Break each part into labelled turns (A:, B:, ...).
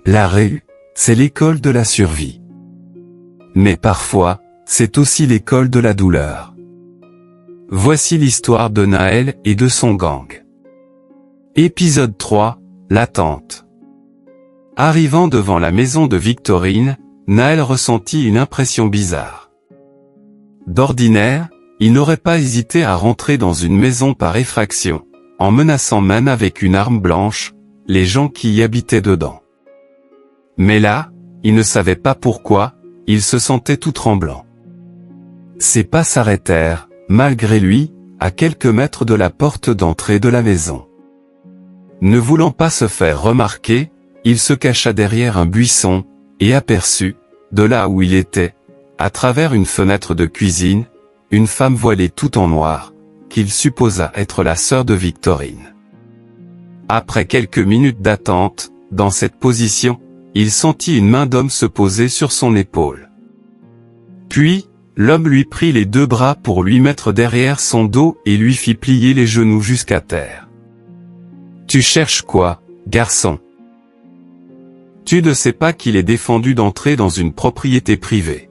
A: La rue, c'est l'école de la survie. Mais parfois, c'est aussi l'école de la douleur. Voici l'histoire de Naël et de son gang. Épisode 3, l'attente. Arrivant devant la maison de Victorine, Naël ressentit une impression bizarre. D'ordinaire, il n'aurait pas hésité à rentrer dans une maison par effraction, en menaçant même avec une arme blanche, les gens qui y habitaient dedans. Mais là, il ne savait pas pourquoi, il se sentait tout tremblant. Ses pas s'arrêtèrent, malgré lui, à quelques mètres de la porte d'entrée de la maison. Ne voulant pas se faire remarquer, il se cacha derrière un buisson, et aperçut, de là où il était, à travers une fenêtre de cuisine, une femme voilée tout en noir, qu'il supposa être la sœur de Victorine. Après quelques minutes d'attente, dans cette position, il sentit une main d'homme se poser sur son épaule. Puis, l'homme lui prit les deux bras pour lui mettre derrière son dos et lui fit plier les genoux jusqu'à terre. « Tu cherches quoi, garçon ? Tu ne sais pas qu'il est défendu d'entrer dans une propriété privée. »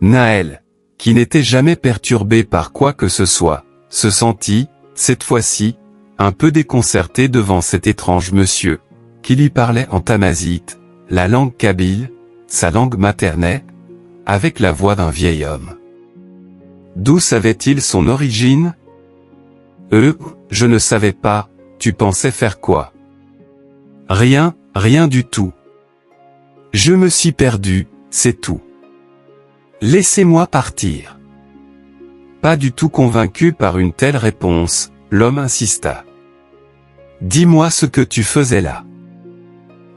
A: Naël, qui n'était jamais perturbé par quoi que ce soit, se sentit, cette fois-ci, un peu déconcerté devant cet étrange monsieur, qui lui parlait en tamazight, la langue kabyle, sa langue maternelle, avec la voix d'un vieil homme. D'où savait-il son origine ? Je ne savais pas, tu pensais faire quoi ? Rien, rien du tout. Je me suis perdu, c'est tout. Laissez-moi partir. Pas du tout convaincu par une telle réponse, l'homme insista. Dis-moi ce que tu faisais là.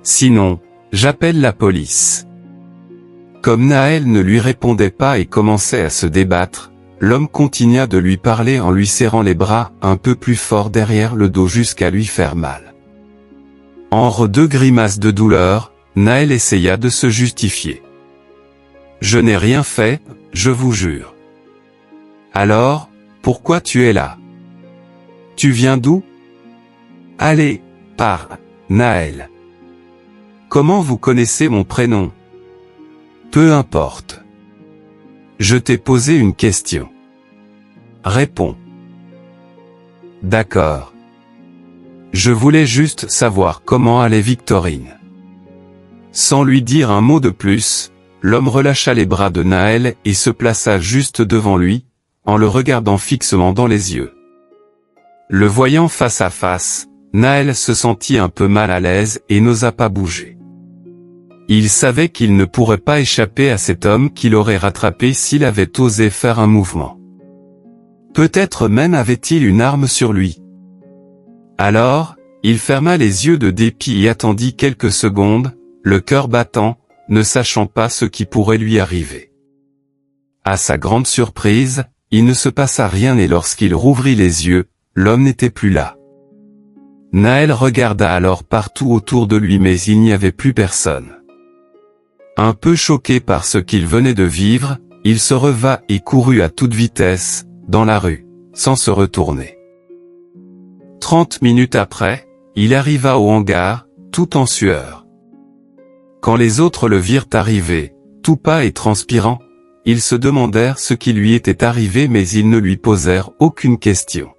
A: Sinon, j'appelle la police. Comme Naël ne lui répondait pas et commençait à se débattre, l'homme continua de lui parler en lui serrant les bras un peu plus fort derrière le dos jusqu'à lui faire mal. Entre deux grimaces de douleur, Naël essaya de se justifier. Je n'ai rien fait, je vous jure. Alors, pourquoi tu es là ? Tu viens d'où ? Allez, parle, Naël. Comment vous connaissez mon prénom ? Peu importe. Je t'ai posé une question. Réponds. D'accord. Je voulais juste savoir comment allait Victorine. Sans lui dire un mot de plus, l'homme relâcha les bras de Naël et se plaça juste devant lui, en le regardant fixement dans les yeux. Le voyant face à face, Naël se sentit un peu mal à l'aise et n'osa pas bouger. Il savait qu'il ne pourrait pas échapper à cet homme qui l'aurait rattrapé s'il avait osé faire un mouvement. Peut-être même avait-il une arme sur lui. Alors, il ferma les yeux de dépit et attendit quelques secondes, le cœur battant, ne sachant pas ce qui pourrait lui arriver. À sa grande surprise, il ne se passa rien et lorsqu'il rouvrit les yeux, l'homme n'était plus là. Naël regarda alors partout autour de lui mais il n'y avait plus personne. Un peu choqué par ce qu'il venait de vivre, il se releva et courut à toute vitesse, dans la rue, sans se retourner. 30 minutes après, il arriva au hangar, tout en sueur. Quand les autres le virent arriver, tout pâle et transpirant, ils se demandèrent ce qui lui était arrivé mais ils ne lui posèrent aucune question.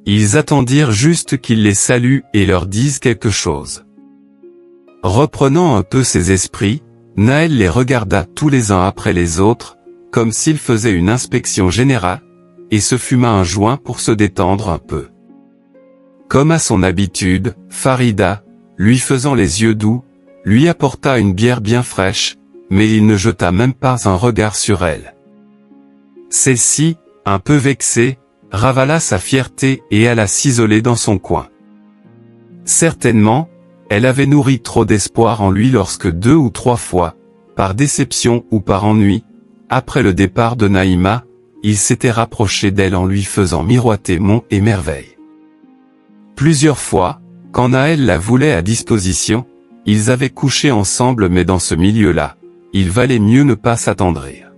A: Ils attendirent juste qu'il les salue et leur dise quelque chose. Reprenant un peu ses esprits, Naël les regarda tous les uns après les autres, comme s'il faisait une inspection générale, et se fuma un joint pour se détendre un peu. Comme à son habitude, Farida, lui faisant les yeux doux, lui apporta une bière bien fraîche, mais il ne jeta même pas un regard sur elle. Celle-ci, un peu vexée, ravala sa fierté et alla s'isoler dans son coin. Certainement, elle avait nourri trop d'espoir en lui lorsque 2 ou 3 fois, par déception ou par ennui, après le départ de Naïma, il s'était rapproché d'elle en lui faisant miroiter monts et merveilles. Plusieurs fois, quand Naël la voulait à disposition, ils avaient couché ensemble mais dans ce milieu-là, il valait mieux ne pas s'attendrir.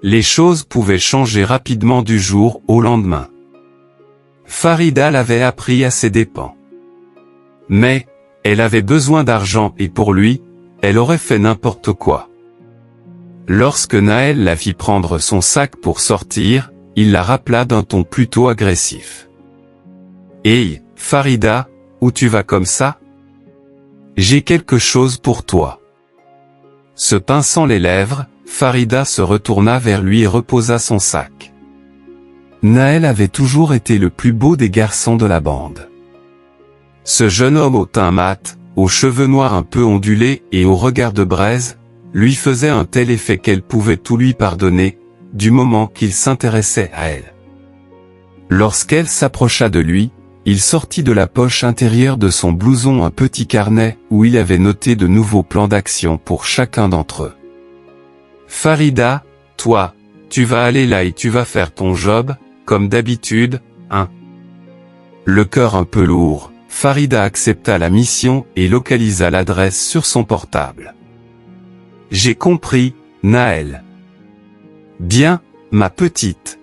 A: Les choses pouvaient changer rapidement du jour au lendemain. Farida l'avait appris à ses dépens. Mais, Elle avait besoin d'argent et pour lui, elle aurait fait n'importe quoi. Lorsque Nahel la fit prendre son sac pour sortir, il la rappela d'un ton plutôt agressif. « Hey, Farida, où tu vas comme ça? J'ai quelque chose pour toi. » Se pinçant les lèvres, Farida se retourna vers lui et reposa son sac. Nahel avait toujours été le plus beau des garçons de la bande. Ce jeune homme au teint mat, aux cheveux noirs un peu ondulés et au regard de braise, lui faisait un tel effet qu'elle pouvait tout lui pardonner, du moment qu'il s'intéressait à elle. Lorsqu'elle s'approcha de lui, il sortit de la poche intérieure de son blouson un petit carnet où il avait noté de nouveaux plans d'action pour chacun d'entre eux. « Farida, toi, tu vas aller là et tu vas faire ton job, comme d'habitude, hein ?» Le cœur un peu lourd, Farida accepta la mission et localisa l'adresse sur son portable. « J'ai compris, Nahel. »« Bien, ma petite.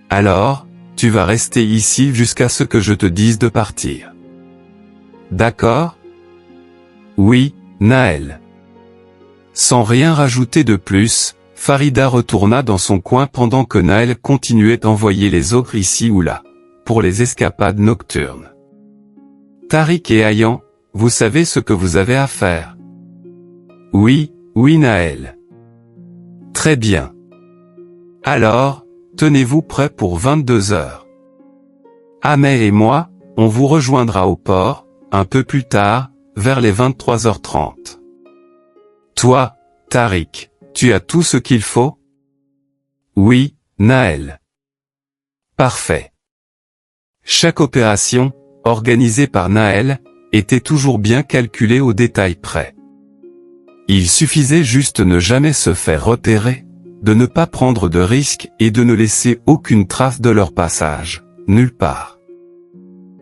A: Alors, tu vas rester ici jusqu'à ce que je te dise de partir. D'accord? » ?»« Oui, Nahel. » Sans rien rajouter de plus, Farida retourna dans son coin pendant que Nahel continuait d'envoyer les ogres ici ou là, pour les escapades nocturnes. « Tariq et Ayan, vous savez ce que vous avez à faire? »« Oui, oui Nahel. »« Très bien. Alors, tenez-vous prêts pour 22 heures. Ahmed et moi, on vous rejoindra au port, un peu plus tard, vers les 23h30. Toi, Tariq, tu as tout ce qu'il faut? Oui, Nahel. Parfait. Chaque opération, organisée par Nahel, était toujours bien calculée au détail près. Il suffisait juste de ne jamais se faire repérer, de ne pas prendre de risques et de ne laisser aucune trace de leur passage, nulle part.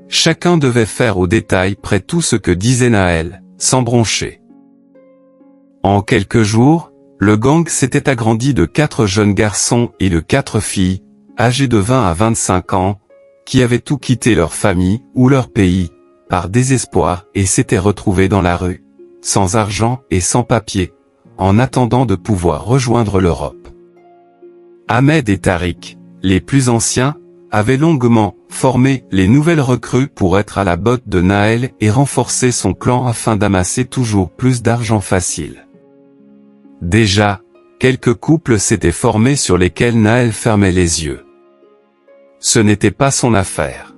A: Chacun devait faire au détail près tout ce que disait Nahel, sans broncher. En quelques jours, le gang s'était agrandi de 4 jeunes garçons et de 4 filles, âgés de 20 à 25 ans, qui avaient tout quitté leur famille ou leur pays, par désespoir et s'étaient retrouvés dans la rue, sans argent et sans papier, en attendant de pouvoir rejoindre l'Europe. Ahmed et Tariq, les plus anciens, avaient longuement formé les nouvelles recrues pour être à la botte de Nahel et renforcer son clan afin d'amasser toujours plus d'argent facile. Déjà, quelques couples s'étaient formés sur lesquels Nahel fermait les yeux. Ce n'était pas son affaire.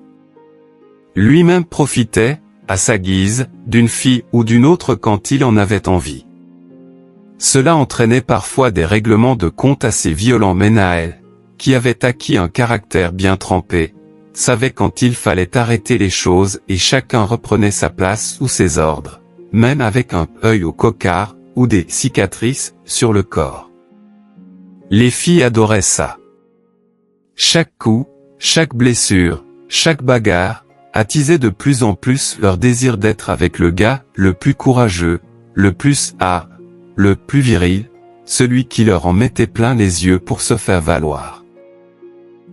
A: Lui-même profitait, à sa guise, d'une fille ou d'une autre quand il en avait envie. Cela entraînait parfois des règlements de compte assez violents mais Nahel, qui avait acquis un caractère bien trempé, savait quand il fallait arrêter les choses et chacun reprenait sa place sous ses ordres, même avec un œil au cocard ou des cicatrices sur le corps. Les filles adoraient ça. Chaque coup, chaque blessure, chaque bagarre, attisait de plus en plus leur désir d'être avec le gars le plus courageux, le plus le plus viril, celui qui leur en mettait plein les yeux pour se faire valoir.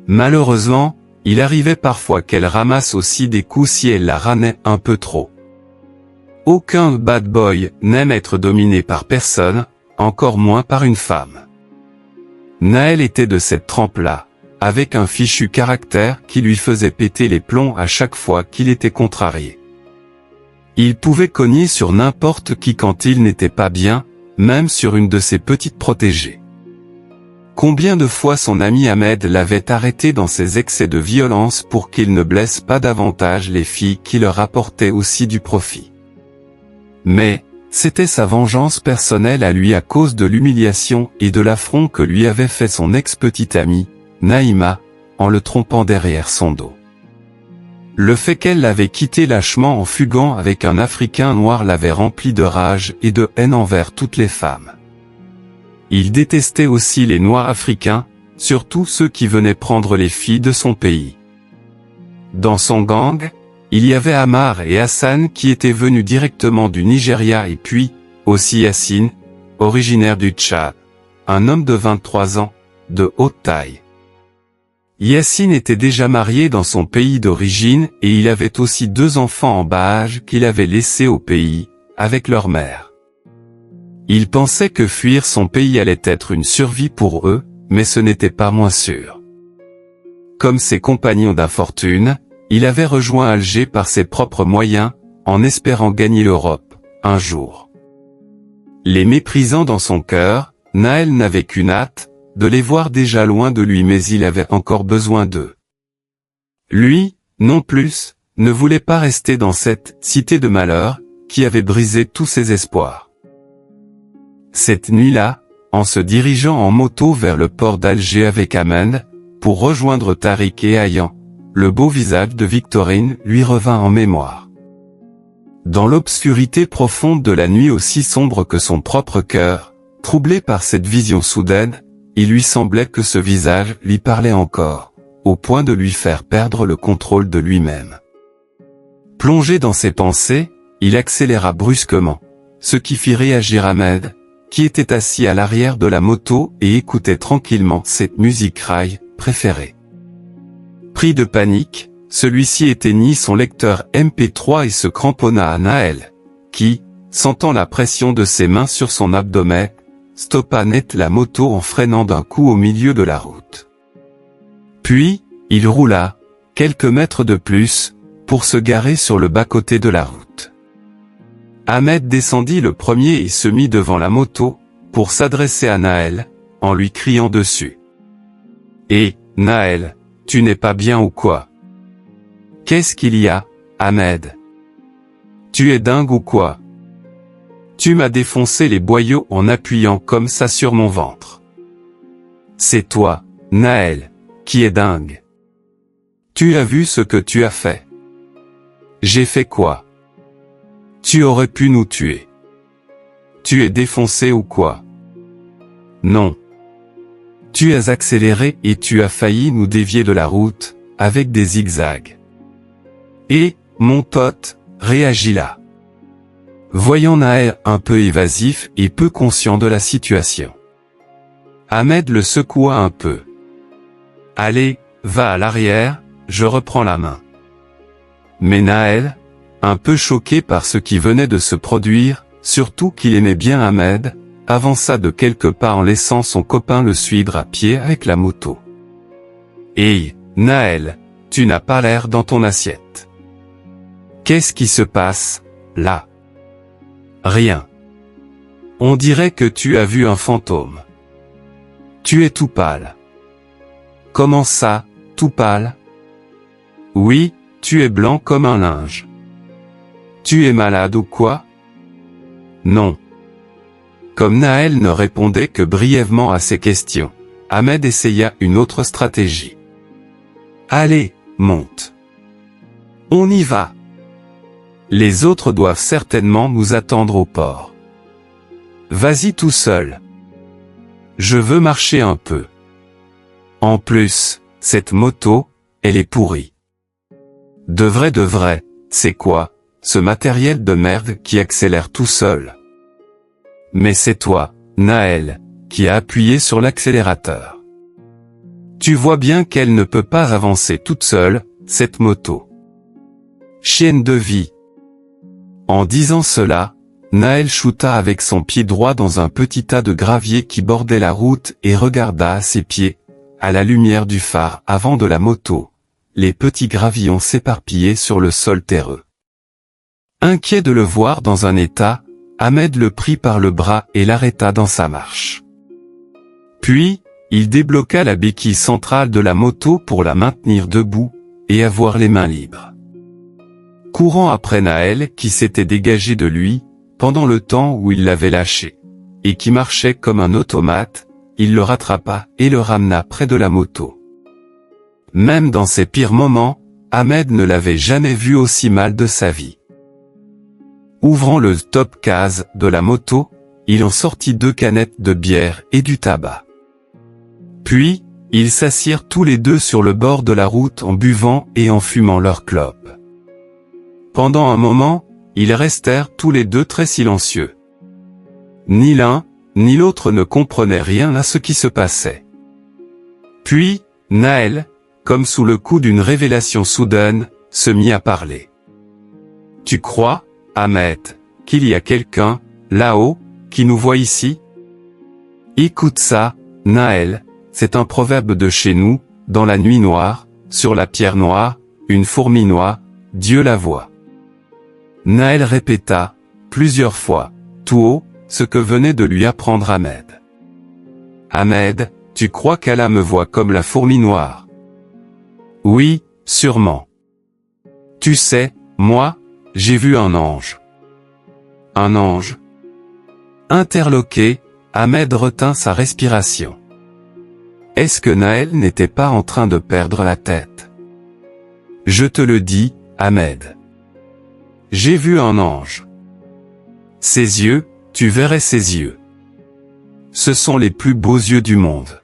A: Malheureusement, il arrivait parfois qu'elle ramasse aussi des coups si elle la rânait un peu trop. Aucun bad boy n'aime être dominé par personne, encore moins par une femme. Nahel était de cette trempe-là, avec un fichu caractère qui lui faisait péter les plombs à chaque fois qu'il était contrarié. Il pouvait cogner sur n'importe qui quand il n'était pas bien, même sur une de ses petites protégées. Combien de fois son ami Ahmed l'avait arrêté dans ses excès de violence pour qu'il ne blesse pas davantage les filles qui leur apportaient aussi du profit. Mais, c'était sa vengeance personnelle à lui à cause de l'humiliation et de l'affront que lui avait fait son ex-petite amie, Naïma, en le trompant derrière son dos. Le fait qu'elle l'avait quitté lâchement en fuguant avec un Africain noir l'avait rempli de rage et de haine envers toutes les femmes. Il détestait aussi les Noirs africains, surtout ceux qui venaient prendre les filles de son pays. Dans son gang, il y avait Ammar et Hassan qui étaient venus directement du Nigeria et puis, aussi Yassine, originaire du Tchad, un homme de 23 ans, de haute taille. Yassine était déjà marié dans son pays d'origine et il avait aussi 2 enfants en bas âge qu'il avait laissés au pays, avec leur mère. Il pensait que fuir son pays allait être une survie pour eux, mais ce n'était pas moins sûr. Comme ses compagnons d'infortune, il avait rejoint Alger par ses propres moyens, en espérant gagner l'Europe, un jour. Les méprisant dans son cœur, Naël n'avait qu'une hâte, de les voir déjà loin de lui, mais il avait encore besoin d'eux. Lui, non plus, ne voulait pas rester dans cette cité de malheur, qui avait brisé tous ses espoirs. Cette nuit-là, en se dirigeant en moto vers le port d'Alger avec Ahmed, pour rejoindre Tariq et Ayan, le beau visage de Victorine lui revint en mémoire. Dans l'obscurité profonde de la nuit aussi sombre que son propre cœur, troublé par cette vision soudaine, il lui semblait que ce visage lui parlait encore, au point de lui faire perdre le contrôle de lui-même. Plongé dans ses pensées, il accéléra brusquement, ce qui fit réagir Ahmed, qui était assis à l'arrière de la moto et écoutait tranquillement cette musique rail préférée. Pris de panique, celui-ci éteignit son lecteur MP3 et se cramponna à Naël, qui, sentant la pression de ses mains sur son abdomen, stoppa net la moto en freinant d'un coup au milieu de la route. Puis, il roula, quelques mètres de plus, pour se garer sur le bas-côté de la route. Ahmed descendit le premier et se mit devant la moto, pour s'adresser à Naël, en lui criant dessus. « Hé, Naël, tu n'es pas bien ou quoi? Qu'est-ce qu'il y a, Ahmed? Tu es dingue ou quoi? Tu m'as défoncé les boyaux en appuyant comme ça sur mon ventre. C'est toi, Naël, qui est dingue. Tu as vu ce que tu as fait? J'ai fait quoi? Tu aurais pu nous tuer. Tu es défoncé ou quoi? Non. Tu as accéléré et tu as failli nous dévier de la route, avec des zigzags. Et, mon pote, réagis là. Voyant Naël un peu évasif et peu conscient de la situation. Ahmed le secoua un peu. Allez, va à l'arrière, je reprends la main. Mais Naël, un peu choqué par ce qui venait de se produire, surtout qu'il aimait bien Ahmed, avança de quelques pas en laissant son copain le suivre à pied avec la moto. Hey, Naël, tu n'as pas l'air dans ton assiette. Qu'est-ce qui se passe, là? Rien. On dirait que tu as vu un fantôme. Tu es tout pâle. Comment ça, tout pâle? Oui, tu es blanc comme un linge. Tu es malade ou quoi? Non. Comme Naël ne répondait que brièvement à ces questions, Ahmed essaya une autre stratégie. Allez, monte. On y va. Les autres doivent certainement nous attendre au port. Vas-y tout seul. Je veux marcher un peu. En plus, cette moto, elle est pourrie. De vrai, c'est quoi, ce matériel de merde qui accélère tout seul? Mais c'est toi, Naël, qui a appuyé sur l'accélérateur. Tu vois bien qu'elle ne peut pas avancer toute seule, cette moto. Chienne de vie. En disant cela, Naël chuta avec son pied droit dans un petit tas de gravier qui bordait la route et regarda à ses pieds, à la lumière du phare avant de la moto, les petits gravillons s'éparpillaient sur le sol terreux. Inquiet de le voir dans un état, Ahmed le prit par le bras et l'arrêta dans sa marche. Puis, il débloqua la béquille centrale de la moto pour la maintenir debout, et avoir les mains libres. Courant après Naël qui s'était dégagé de lui, pendant le temps où il l'avait lâché, et qui marchait comme un automate, il le rattrapa et le ramena près de la moto. Même dans ses pires moments, Ahmed ne l'avait jamais vu aussi mal de sa vie. Ouvrant le top case de la moto, il en sortit 2 canettes de bière et du tabac. Puis, ils s'assirent tous les deux sur le bord de la route en buvant et en fumant leurs clopes. Pendant un moment, ils restèrent tous les deux très silencieux. Ni l'un, ni l'autre ne comprenaient rien à ce qui se passait. Puis, Naël, comme sous le coup d'une révélation soudaine, se mit à parler. « Tu crois, Ahmed, qu'il y a quelqu'un, là-haut, qui nous voit ici? Écoute ça, Naël, c'est un proverbe de chez nous, dans la nuit noire, sur la pierre noire, une fourmi noire, Dieu la voit. » Naël répéta, plusieurs fois, tout haut, ce que venait de lui apprendre Ahmed. « Ahmed, tu crois qu'Allah me voit comme la fourmi noire? » « Oui, sûrement. Tu sais, moi, j'ai vu un ange. » « Un ange ?» Interloqué, Ahmed retint sa respiration. Est-ce que Naël n'était pas en train de perdre la tête? « Je te le dis, Ahmed. J'ai vu un ange. Ses yeux, tu verrais ses yeux. Ce sont les plus beaux yeux du monde.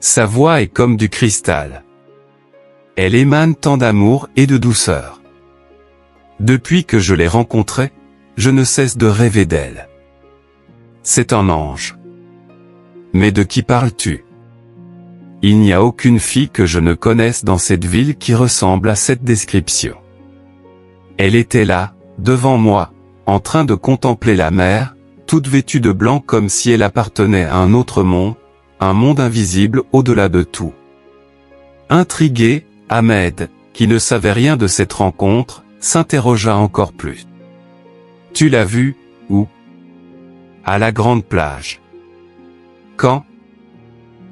A: Sa voix est comme du cristal. Elle émane tant d'amour et de douceur. Depuis que je l'ai rencontrée, je ne cesse de rêver d'elle. C'est un ange. Mais de qui parles-tu? Il n'y a aucune fille que je ne connaisse dans cette ville qui ressemble à cette description. Elle était là, devant moi, en train de contempler la mer, toute vêtue de blanc comme si elle appartenait à un autre monde, un monde invisible au-delà de tout. Intrigué, Ahmed, qui ne savait rien de cette rencontre, s'interrogea encore plus. « Tu l'as vue, où? » « À la grande plage. »« Quand? » ?»«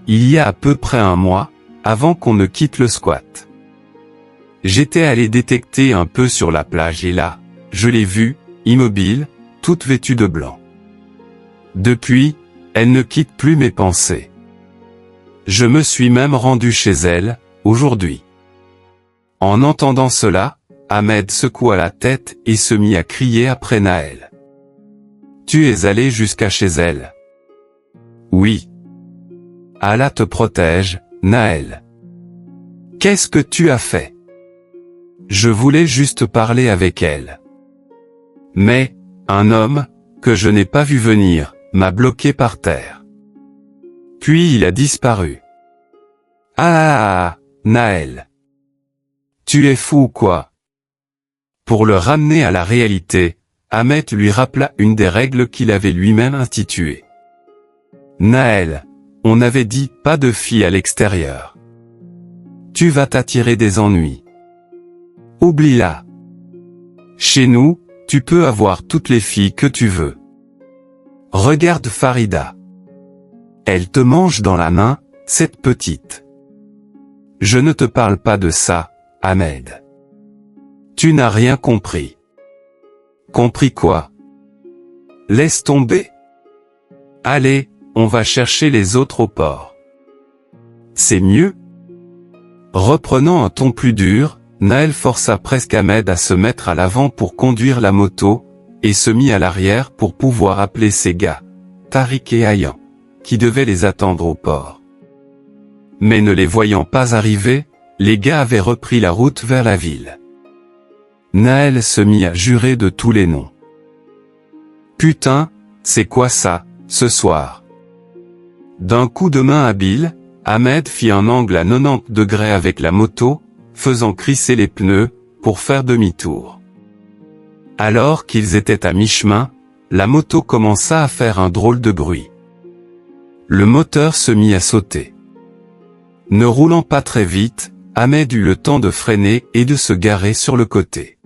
A: Il y a à peu près un mois, avant qu'on ne quitte le squat. J'étais allé détecter un peu sur la plage et là, je l'ai vue, immobile, toute vêtue de blanc. Depuis, elle ne quitte plus mes pensées. Je me suis même rendu chez elle, aujourd'hui. » En entendant cela, Ahmed secoua la tête et se mit à crier après Naël. « Tu es allé jusqu'à chez elle? »« Oui. »« Allah te protège, Naël. »« Qu'est-ce que tu as fait? »« Je voulais juste parler avec elle. Mais, un homme, que je n'ai pas vu venir, m'a bloqué par terre. Puis il a disparu. »« Ah, Naël. Tu es fou ou quoi? » Pour le ramener à la réalité, Ahmed lui rappela une des règles qu'il avait lui-même instituées. « Naël, on avait dit pas de filles à l'extérieur. Tu vas t'attirer des ennuis. Oublie-la. Chez nous, tu peux avoir toutes les filles que tu veux. Regarde Farida. Elle te mange dans la main, cette petite. Je ne te parle pas de ça, Ahmed. Tu n'as rien compris. Compris quoi? Laisse tomber. Allez, on va chercher les autres au port. C'est mieux? » Reprenant un ton plus dur, Naël força presque Ahmed à se mettre à l'avant pour conduire la moto, et se mit à l'arrière pour pouvoir appeler ses gars, Tariq et Ayan, qui devaient les attendre au port. Mais ne les voyant pas arriver, les gars avaient repris la route vers la ville. Naël se mit à jurer de tous les noms. « Putain, c'est quoi ça, ce soir ?» D'un coup de main habile, Ahmed fit un angle à 90 degrés avec la moto, faisant crisser les pneus, pour faire demi-tour. Alors qu'ils étaient à mi-chemin, la moto commença à faire un drôle de bruit. Le moteur se mit à sauter. Ne roulant pas très vite, Ahmed eut le temps de freiner et de se garer sur le côté.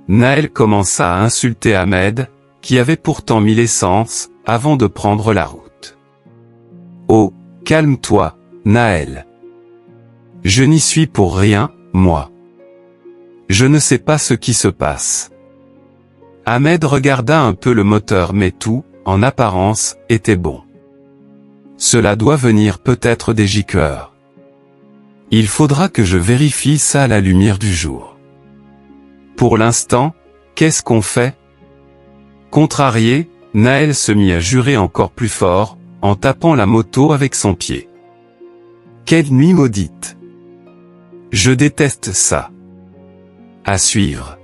A: Naël commença à insulter Ahmed, qui avait pourtant mis l'essence, avant de prendre la route. « Oh, calme-toi, Naël. Je n'y suis pour rien, moi. Je ne sais pas ce qui se passe. » Ahmed regarda un peu le moteur mais tout, en apparence, était bon. Cela doit venir peut-être des gicleurs. Il faudra que je vérifie ça à la lumière du jour. Pour l'instant, qu'est-ce qu'on fait? Contrarié, Naël se mit à jurer encore plus fort, en tapant la moto avec son pied. Quelle nuit maudite! Je déteste ça. À suivre.